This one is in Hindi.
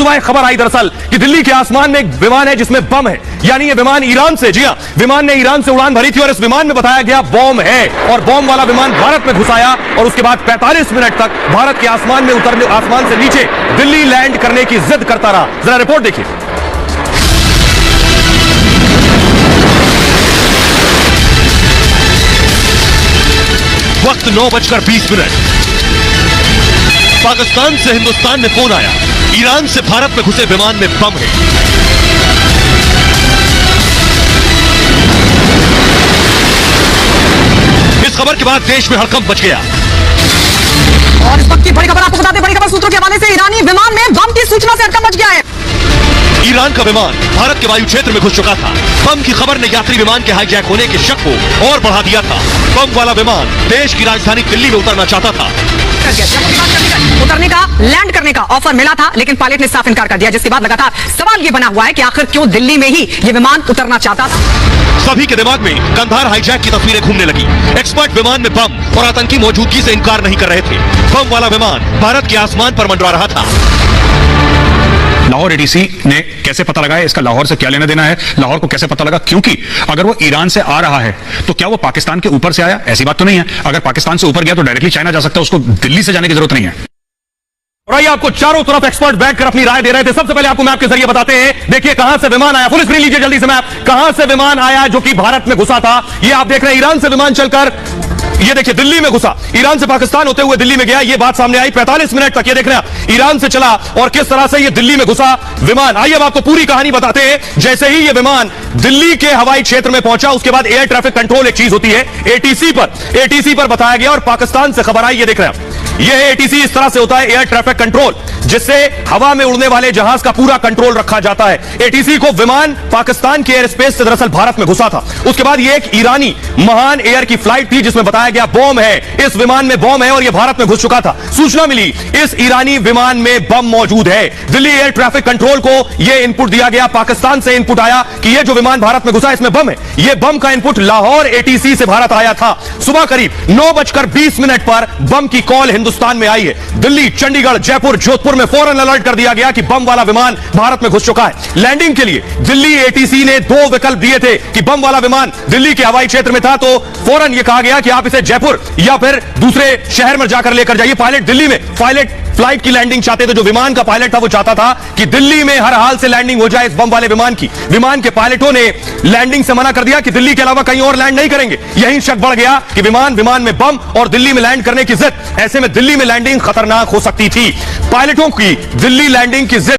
सुबह खबर आई दरअसल कि दिल्ली के आसमान में एक विमान है जिसमें बम है, यानी ये विमान ईरान से, जी हां, विमान ने ईरान से उड़ान भरी थी और इस विमान में बताया गया बम है और बम वाला विमान भारत में घुसाया और उसके बाद 45 मिनट तक भारत के आसमान में उतरने, आसमान से नीचे दिल्ली लैंड करने की जिद करता रहा। जरा रिपोर्ट देखिए। वक्त 9:20। पाकिस्तान से हिंदुस्तान में फोन आया, ईरान से भारत में घुसे विमान में बम है। इस खबर के बाद देश में हड़कंप मच गया। और इस वक्त की बड़ी खबर आपको बता दें, बड़ी खबर सूत्रों के हवाले से ईरानी विमान में बम की सूचना से हड़कंप मच गया है। ईरान का विमान भारत के वायु क्षेत्र में घुस चुका था। बम की खबर ने यात्री विमान के हाईजैक होने के शक को और बढ़ा दिया था। बम वाला विमान देश की राजधानी दिल्ली में उतरना चाहता था। उतरने का, लैंड करने का ऑफर मिला था, लेकिन पायलट ने साफ इनकार कर दिया, जिसके बाद लगातार सवाल ये बना हुआ है कि आखिर क्यों दिल्ली में ही ये विमान उतरना चाहता था। सभी के दिमाग में कंधार हाईजैक की तस्वीरें घूमने लगी। एक्सपर्ट विमान में बम और आतंकी मौजूदगी से इनकार नहीं कर रहे थे। बम वाला विमान भारत के आसमान पर मंडरा रहा था। लाहौर एडीसी ने कैसे पता लगाया, इसका लाहौर से क्या लेना देना है, लाहौर को कैसे पता लगा? क्योंकि अगर वो ईरान से आ रहा है तो क्या वो पाकिस्तान के ऊपर से आया? ऐसी बात तो नहीं है। अगर पाकिस्तान से ऊपर गया तो डायरेक्टली चाइना जा सकता है, उसको दिल्ली से जाने की जरूरत नहीं है। और आइए आपको चारों तरफ एक्सपर्ट बैठकर अपनी राय दे रहे थे। सबसे पहले आपको मैप के जरिए बताते हैं। देखिए कहां से विमान आया, फुल स्क्रीन लीजिए जल्दी से मैप। कहां से विमान आया जो कि भारत में घुसा था? ये आप देख रहे हैं, ईरान से विमान चलकर ये देखिए दिल्ली में घुसा, ईरान से पाकिस्तान होते हुए दिल्ली में गया। ये बात सामने आई 45 मिनट तक। ये देख रहे हैं ईरान से चला और किस तरह से ये दिल्ली में घुसा विमान। आइए अब आपको पूरी कहानी बताते हैं। जैसे ही ये विमान दिल्ली के हवाई क्षेत्र में पहुंचा, उसके बाद एयर ट्रैफिक कंट्रोल एक चीज होती है, एटीसी पर बताया गया और पाकिस्तान से खबर आई। ये देख रहे हैं, यह एटीसी इस तरह से होता है, एयर ट्रैफिक कंट्रोल, जिससे हवा में उड़ने वाले जहाज का पूरा कंट्रोल रखा जाता है। एटीसी को विमान पाकिस्तान के एयर स्पेस से दरअसल भारत में घुसा था। उसके बाद यह एक ईरानी महान एयर की फ्लाइट थी जिसमें बताया गया बम है, इस विमान में बम है और यह भारत में घुस चुका था। सूचना मिली इस ईरानी विमान में बम मौजूद है। दिल्ली एयर ट्रैफिक कंट्रोल को यह इनपुट दिया गया, पाकिस्तान से इनपुट आया कि यह जो विमान भारत में घुसा इसमें बम है। यह बम का इनपुट लाहौर एटीसी से भारत आया था। सुबह करीब 9:20 पर बम की कॉल हिंदुस्तान में आई है। दिल्ली, चंडीगढ़, जयपुर, जोधपुर में फौरन अलर्ट कर दिया गया कि बम वाला विमान भारत में घुस चुका है। लैंडिंग के लिए दिल्ली एटीसी ने 2 विकल्प दिए थे कि बम वाला विमान दिल्ली के हवाई क्षेत्र में था तो फौरन यह कहा गया कि आप इसे जयपुर या फिर दूसरे शहर में जाकर लेकर जाइए। पायलट दिल्ली में फ्लाइट की लैंडिंग चाहते थे। जो विमान का पायलट था वो चाहता था कि दिल्ली में हर हाल से लैंडिंग हो जाए इस बम वाले विमान की। विमान के पायलटों ने लैंडिंग से मना कर दिया कि दिल्ली के अलावा कहीं और लैंड नहीं करेंगे। यही शक बढ़ गया कि विमान में बम और दिल्ली में लैंड करने की जिद, ऐसे में दिल्ली में लैंडिंग खतरनाक हो सकती थी। पायलटों की दिल्ली लैंडिंग की जिद